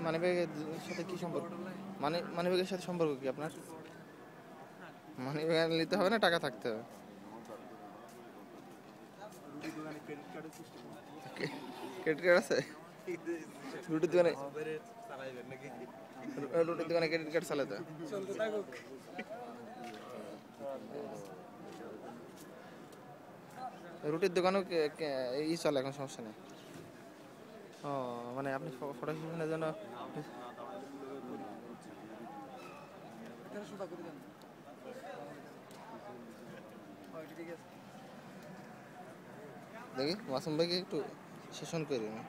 মানিব্যাগের সাথে কি সম্পর্ক? মানিব্যাগের সাথে সম্পর্ক কি আপনার? মানিব্যাগ নিতে হবে না, টাকা থাকতে হবে? ক্রেডিট কার্ড আছে? রুটির দোকানে ক্রেডিট কার্ড চালাতে রুটির দোকানেও চলে এখন, সমস্যা নেই। ও মানে আপনি ফটো সেশনের জন্য দেখি মাসুম ভাইকে একটু সেশন করি না।